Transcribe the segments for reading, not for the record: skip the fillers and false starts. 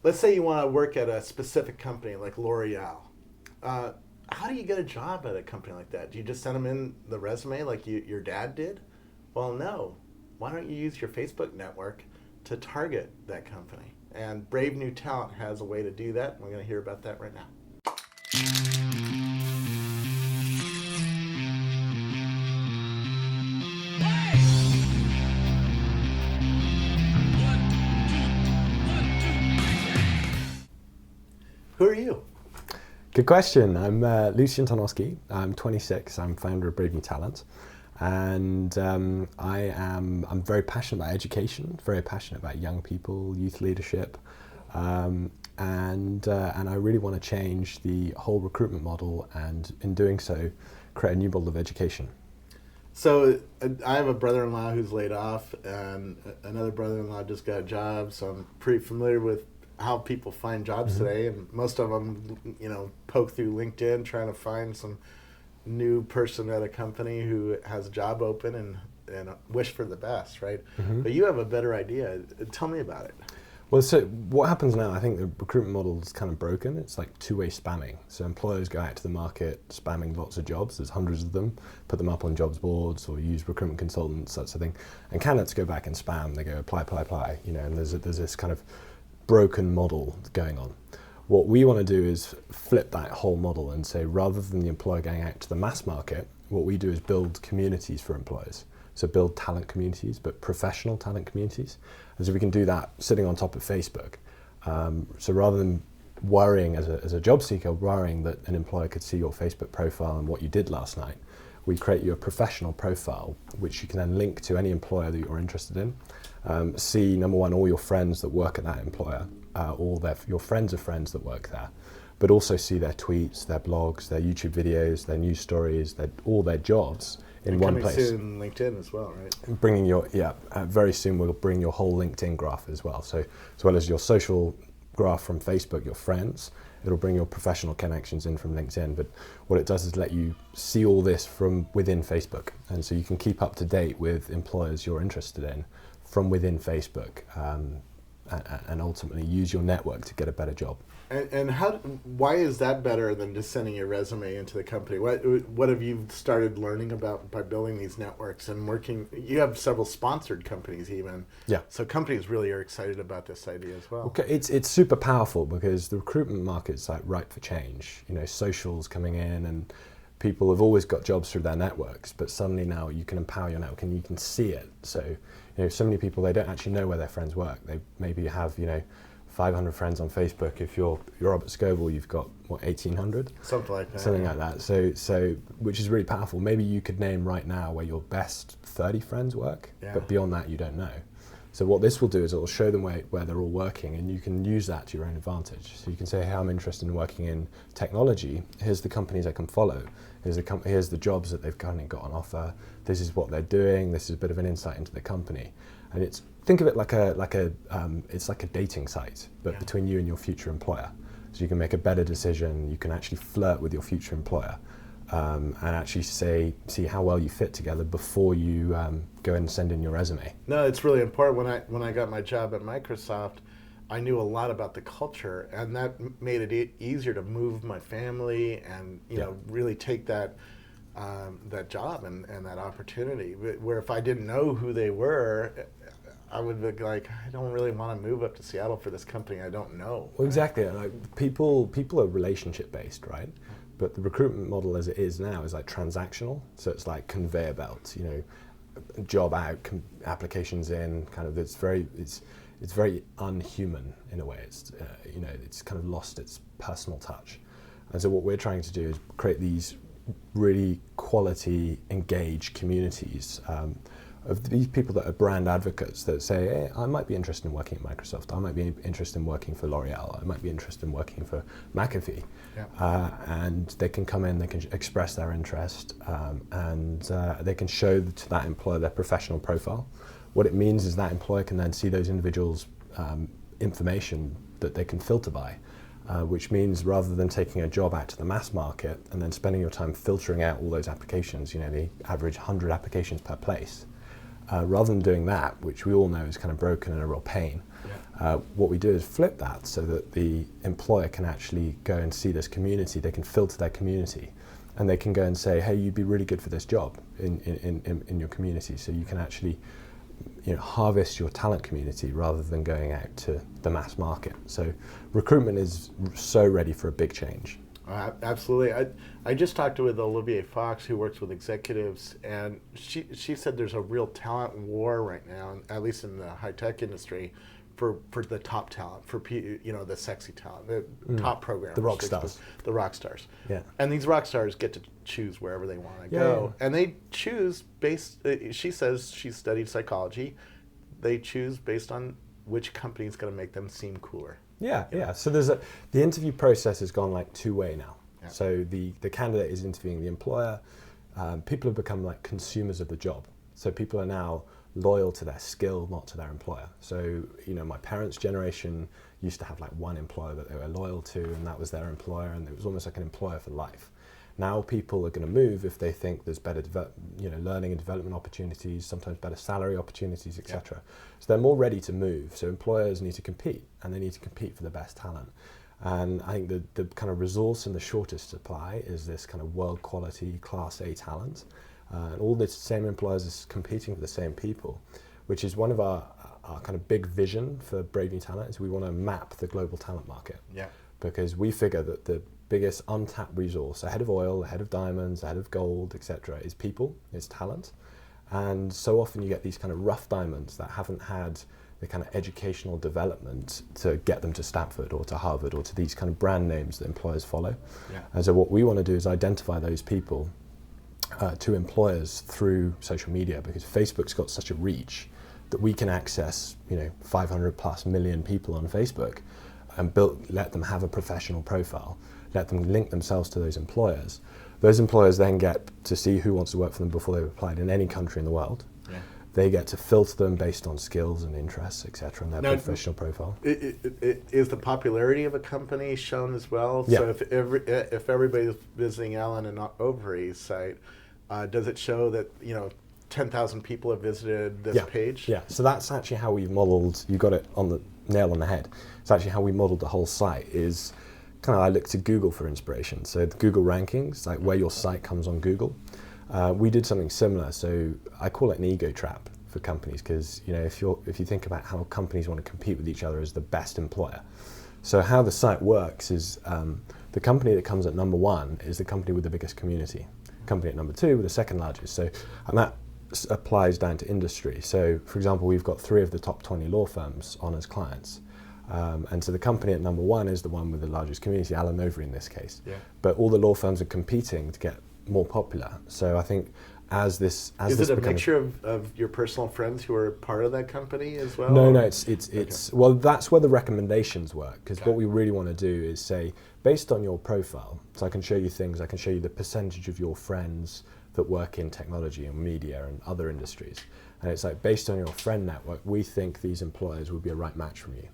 let's say you want to work at a specific company like L'Oreal. How do you get a job at a company like that? Do you just send them in the resume like your dad did? Well, no. Why don't you use your Facebook network to target that company? And Brave New Talent has a way to do that. We're going to hear about that right now. Who are you? Good question. I'm Tarnowski. I'm 26. I'm founder of BraveNewTalent, and I'm very passionate about education. Very passionate about young people, youth leadership, and I really want to change the whole recruitment model, and in doing so, create a new model of education. So I have a brother-in-law who's laid off, and another brother-in-law just got a job. So I'm pretty familiar with how people find jobs today, and most of them, poke through LinkedIn trying to find some new person at a company who has a job open and wish for the best, right? But you have a better idea. Tell me about it. Well, so what happens now, I think the recruitment model is kind of broken. It's like two-way spamming. So employers go out to the market spamming lots of jobs. There's hundreds of them, put them up on jobs boards or use recruitment consultants, that sort of thing. And candidates go back and spam. They go apply, and there's this kind of broken model going on. What we want to do is flip that whole model and say, rather than the employer going out to the mass market, what we do is build communities for employers. So build talent communities, but professional talent communities. And so we can do that sitting on top of Facebook. So rather than worrying as a job seeker, worrying that an employer could see your Facebook profile and what you did last night, we create you a professional profile, which you can then link to any employer that you're interested in. See, number one, all your friends that work at that employer, your friends of friends that work there, but also see their tweets, their blogs, their YouTube videos, their news stories, all their jobs in one place. Coming soon, LinkedIn as well, right? Bringing very soon we'll bring your whole LinkedIn graph as well. So as well as your social graph from Facebook, your friends, it'll bring your professional connections in from LinkedIn. But what it does is let you see all this from within Facebook. And so you can keep up to date with employers you're interested in from within Facebook, and ultimately use your network to get a better job. And why is that better than just sending your resume into the company? What have you started learning about by building these networks and working? You have several sponsored companies even. Yeah. So companies really are excited about this idea as well. Okay, it's super powerful because the recruitment market's like ripe for change. Socials coming in, and people have always got jobs through their networks, but suddenly now you can empower your network and you can see it. So so many people, they don't actually know where their friends work. They maybe have 500 friends on Facebook. If you're Robert Scoble, you've got 1,800, something like that. So which is really powerful. Maybe you could name right now where your best 30 friends work, but beyond that you don't know. So what this will do is it will show them where they're all working, and you can use that to your own advantage. So you can say, hey, I'm interested in working in technology. Here's the companies I can follow. Here's the jobs that they've currently got on offer. This is what they're doing. This is a bit of an insight into the company. And think of it it's like a dating site, but between you and your future employer. So you can make a better decision. You can actually flirt with your future employer, and actually see how well you fit together before you go and send in your resume. No, it's really important. When I got my job at Microsoft, I knew a lot about the culture, and that made it easier to move my family and really take that job and that opportunity. Where if I didn't know who they were, I would be like, I don't really want to move up to Seattle for this company I don't know. Well, exactly. Like people are relationship based, right? But the recruitment model as it is now is like transactional. So it's like conveyor belt, job out, applications in, kind of. It's very unhuman in a way. It's kind of lost its personal touch. And so what we're trying to do is create these really quality, engaged communities of these people that are brand advocates that say, hey, I might be interested in working at Microsoft, I might be interested in working for L'Oreal, I might be interested in working for McAfee. And they can come in, they can express their interest, and they can show to that employer their professional profile. What it means is that employer can then see those individuals' information that they can filter by, which means rather than taking a job out to the mass market and then spending your time filtering out all those applications, the average 100 applications per place, rather than doing that, which we all know is kind of broken and a real pain, What we do is flip that so that the employer can actually go and see this community. They can filter their community, and they can go and say, hey, you'd be really good for this job in your community. So you can actually harvest your talent community rather than going out to the mass market. So recruitment is so ready for a big change. Absolutely. I just talked with Olivia Fox, who works with executives, and she said there's a real talent war right now, at least in the high-tech industry, for the top talent, for the sexy talent, the top programmers. The rock stars. The rock stars. Yeah. And these rock stars get to choose wherever they want to go. Yeah. And they choose based, she says she studied psychology, they choose based on which company is going to make them seem cooler. Yeah. So the interview process has gone like two-way now. Yeah. So the candidate is interviewing the employer. People have become like consumers of the job. So people are now loyal to their skill, not to their employer. So, my parents' generation used to have like one employer that they were loyal to, and that was their employer, and it was almost like an employer for life. Now people are going to move if they think there's better learning and development opportunities, sometimes better salary opportunities, etc. Yeah. So they're more ready to move. So employers need to compete, and they need to compete for the best talent. And I think the kind of resource in the shortest supply is this kind of world quality Class A talent. And all the same employers are competing for the same people, which is one of our kind of big vision for BraveNewTalent is we want to map the global talent market. Yeah. Because we figure that the biggest untapped resource ahead of oil, ahead of diamonds, ahead of gold, etc., is people, is talent. And so often you get these kind of rough diamonds that haven't had the kind of educational development to get them to Stanford or to Harvard or to these kind of brand names that employers follow. Yeah. And so what we want to do is identify those people to employers through social media, because Facebook's got such a reach that we can access 500 plus million people on Facebook and let them have a professional profile, let them link themselves to those employers. Those employers then get to see who wants to work for them before they've applied in any country in the world. Yeah. They get to filter them based on skills and interests, etc., and their professional profile. Is the popularity of a company shown as well? Yeah. So if everybody's visiting Allen and Overy's site, does it show that 10,000 people have visited this page? Yeah, so that's actually how we've modeled, you got it on the nail on the head. It's actually how we modeled the whole site is kind of, I look to Google for inspiration. So the Google rankings, like where your site comes on Google. We did something similar. So I call it an ego trap for companies, because if you think about how companies want to compete with each other as the best employer. So how the site works is the company that comes at number one is the company with the biggest community. Company at number two with the second largest. So, and that applies down to industry. So, for example, we've got 3 of the top 20 law firms on as clients. And so the company at number one is the one with the largest community, Allen Overy in this case. Yeah. But all the law firms are competing to get more popular. So I think is it a mixture of your personal friends who are part of that company as well? No, it's well, that's where the recommendations work, because what we really want to do is say, based on your profile, so I can show you things, I can show you the percentage of your friends that work in technology and media and other industries. And it's like, based on your friend network, we think these employers would be a right match for you.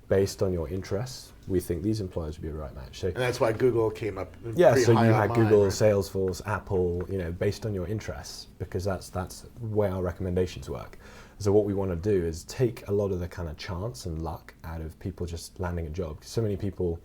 Based on your interests, we think these employers would be a right match. So, and that's why Google came up. Yeah, so you had Google, right? Salesforce, Apple, based on your interests, because that's where our recommendations work. So what we want to do is take a lot of the kind of chance and luck out of people just landing a job. So many people,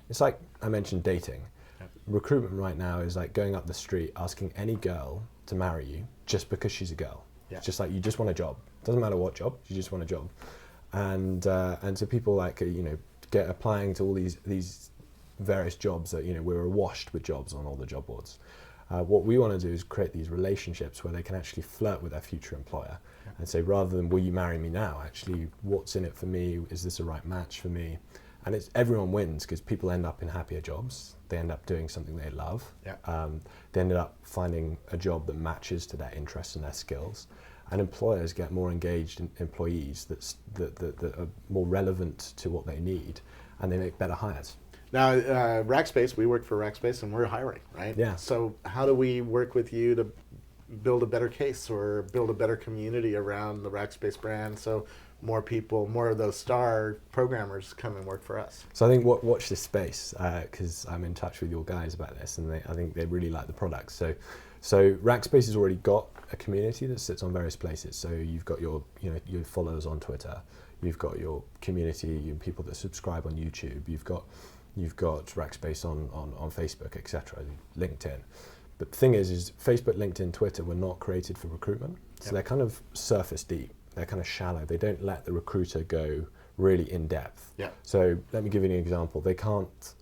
it's like I mentioned dating. Yeah. Recruitment right now is like going up the street asking any girl to marry you just because she's a girl. Yeah. It's just like, you just want a job. Doesn't matter what job, you just want a job. And so people get applying to all these various jobs that we're awash with jobs on all the job boards. What we want to do is create these relationships where they can actually flirt with their future employer and say, rather than will you marry me now, actually what's in it for me? Is this a right match for me? And everyone wins, because people end up in happier jobs. They end up doing something they love. Yeah. They ended up finding a job that matches to their interests and their skills. And employers get more engaged in employees that are more relevant to what they need, and they make better hires. Now, Rackspace, we work for Rackspace, and we're hiring, right? Yeah. So how do we work with you to build a better case or build a better community around the Rackspace brand, so more people, more of those star programmers come and work for us? So I think watch this space, because I'm in touch with your guys about this, and I think they really like the product. So Rackspace has already got a community that sits on various places. So you've got your followers on Twitter, you've got your community, your people that subscribe on YouTube, you've got Rackspace on Facebook, etc., LinkedIn. But the thing is Facebook, LinkedIn, Twitter were not created for recruitment, so they're kind of surface deep, they're kind of shallow. They don't let the recruiter go really in depth. Yeah. So let me give you an example. They can't,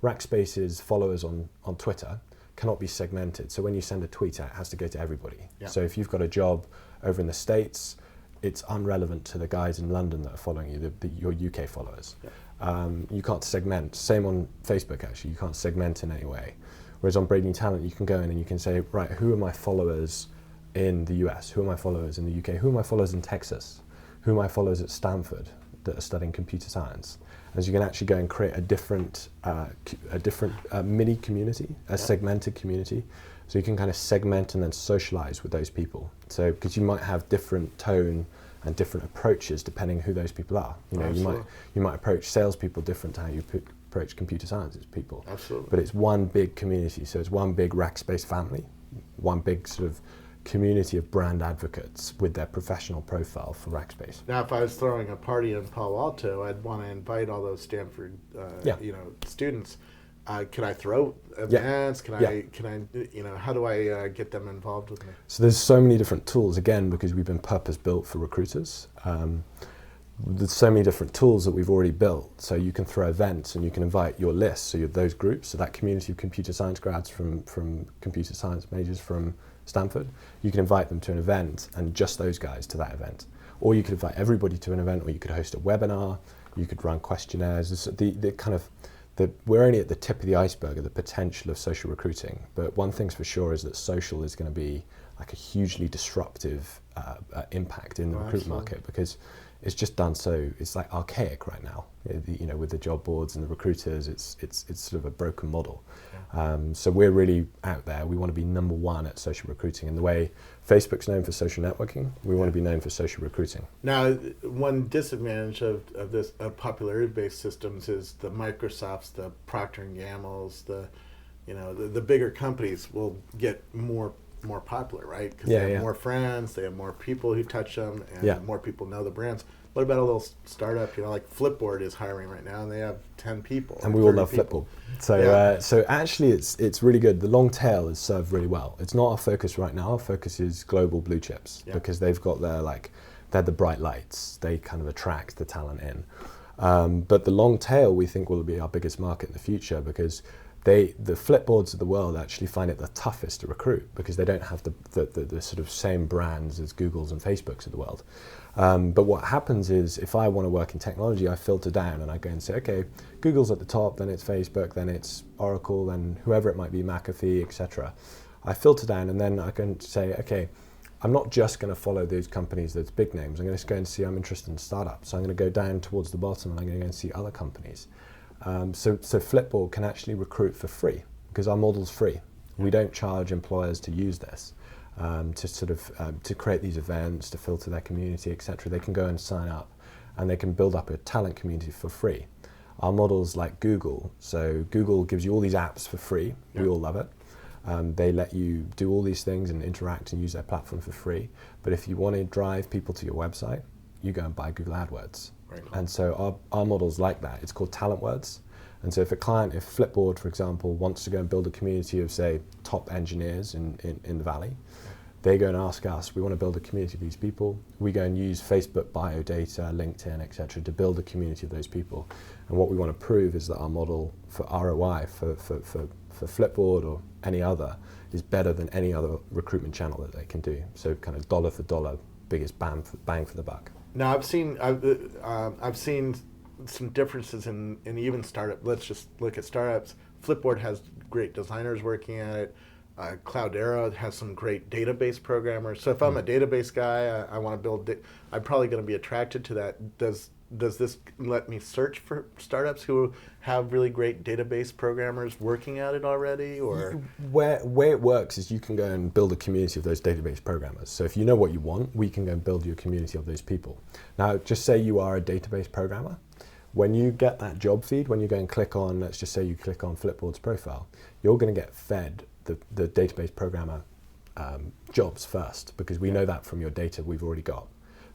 Rackspace's followers on Twitter cannot be segmented. So when you send a tweet out, it has to go to everybody. Yeah. So if you've got a job over in the States, it's unrelevant to the guys in London that are following you, your UK followers. Yeah. You can't segment. Same on Facebook, actually. You can't segment in any way. Whereas on BraveNewTalent, you can go in and you can say, right, who are my followers in the US? Who are my followers in the UK? Who are my followers in Texas? Who are my followers at Stanford that are studying computer science? And so you can actually go and create a different mini community, a segmented community. So you can kind of segment and then socialize with those people. So because you might have different tone and different approaches depending who those people are. You know, you might approach salespeople different to how you approach computer science people. Absolutely. But it's one big community, so it's one big Rackspace family, one big sort of community of brand advocates with their professional profile for Rackspace. Now, if I was throwing a party in Palo Alto, I'd want to invite all those Stanford, students. Can I throw events? Yeah. Can I, how do I get them involved with me? So there's so many different tools, again, because we've been purpose built for recruiters. There's so many different tools that we've already built. So you can throw events and you can invite your list, so you have those groups, so that community of computer science grads from computer science majors from Stanford, you can invite them to an event and just those guys to that event. Or you could invite everybody to an event, or you could host a webinar, you could run questionnaires. We're only at the tip of the iceberg of the potential of social recruiting. But one thing's for sure is that social is going to be like a hugely disruptive impact in the recruitment market, because it's just done so, it's like archaic right now. With the job boards and the recruiters, it's sort of a broken model. Yeah. So we're really out there. We want to be number one at social recruiting. And the way Facebook's known for social networking, we want to be known for social recruiting. Now, one disadvantage of this popularity-based systems is the Microsofts, the Procter & Gamble's, the bigger companies will get more popular, right? Because they have more friends, they have more people who touch them, and more people know the brands. What about a little startup, like Flipboard is hiring right now, and they have 10 people. And we all love Flipboard. So actually it's really good. The long tail is served really well. It's not our focus right now. Our focus is global blue chips, because they've got they're the bright lights. They kind of attract the talent in. But the long tail, we think, will be our biggest market in the future, because the Flipboards of the world actually find it the toughest to recruit, because they don't have the sort of same brands as Google's and Facebook's of the world. But what happens is, if I want to work in technology, I filter down and I go and say, okay, Google's at the top, then it's Facebook, then it's Oracle, then whoever it might be, McAfee, etc. I filter down, and then I can say, okay, I'm not just going to follow those companies, those big names. I'm going to go and see, I'm interested in startups. So I'm going to go down towards the bottom, and I'm going to go and see other companies. So Flipboard can actually recruit for free, because our model's free. We don't charge employers to use this, to create these events, to filter their community, etc. They can go and sign up, and they can build up a talent community for free. Our model's like Google. So Google gives you all these apps for free. We all love it. They let you do all these things and interact and use their platform for free. But if you want to drive people to your website, you go and buy Google AdWords. Right. And so our model's like that. It's called Talent Words. And so if Flipboard, for example, wants to go and build a community of, say, top engineers in the Valley, they go and ask us, we want to build a community of these people. We go and use Facebook bio data, LinkedIn, etc., to build a community of those people. And what we want to prove is that our model for ROI, for Flipboard or any other, is better than any other recruitment channel that they can do. So kind of dollar for dollar, biggest bang for the buck. Now I've seen some differences in even startup. Let's just look at startups. Flipboard has great designers working at it. Cloudera has some great database programmers. So if I'm a database guy, I want to build. I'm probably going to be attracted to that. Does this let me search for startups who have really great database programmers working at it already, or where it works is you can go and build a community of those database programmers. So if you know what you want, we can go and build you a community of those people. Now, just say you are a database programmer. When you get that job feed, when you go and click on, let's just say you click on Flipboard's profile, you're going to get fed the database programmer jobs first, because we know that from your data we've already got.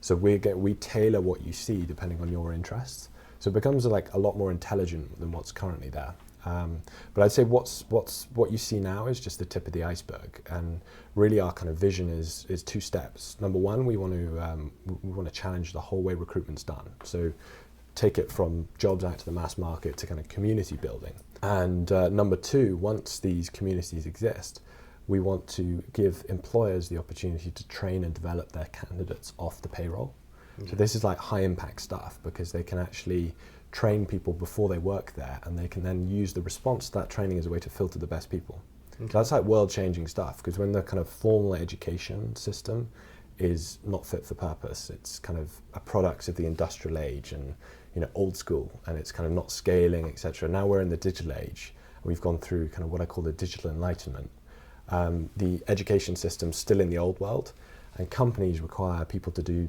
So we tailor what you see depending on your interests. So it becomes like a lot more intelligent than what's currently there. But I'd say what you see now is just the tip of the iceberg, and really our kind of vision is 2 steps. Number one, we want to challenge the whole way recruitment's done. So take it from jobs out to the mass market to kind of community building. And number 2, once these communities exist, we want to give employers the opportunity to train and develop their candidates off the payroll. Okay. So this is like high impact stuff, because they can actually train people before they work there, and they can then use the response to that training as a way to filter the best people. Okay. So that's like world-changing stuff, because when the kind of formal education system is not fit for purpose, it's kind of a product of the industrial age and old school, and it's kind of not scaling, etc. Now we're in the digital age, and we've gone through kind of what I call the digital enlightenment. The education system's still in the old world, and companies require people to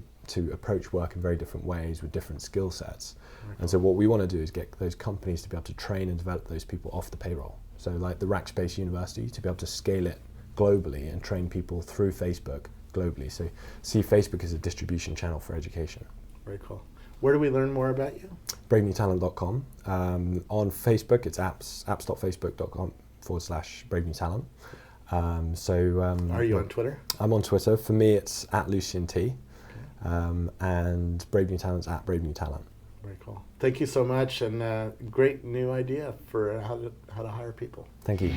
approach work in very different ways with different skill sets. And so what we want to do is get those companies to be able to train and develop those people off the payroll. So like the Rackspace University, to be able to scale it globally and train people through Facebook globally. So see Facebook as a distribution channel for education. Very cool. Where do we learn more about you? BraveNewTalent.com. On Facebook, it's apps.facebook.com/BraveNewTalent. Are you on Twitter? I'm on Twitter. For me, it's @LucianT. And BraveNewTalent's @BraveNewTalent. Very cool. Thank you so much, and great new idea for how to hire people. Thank you.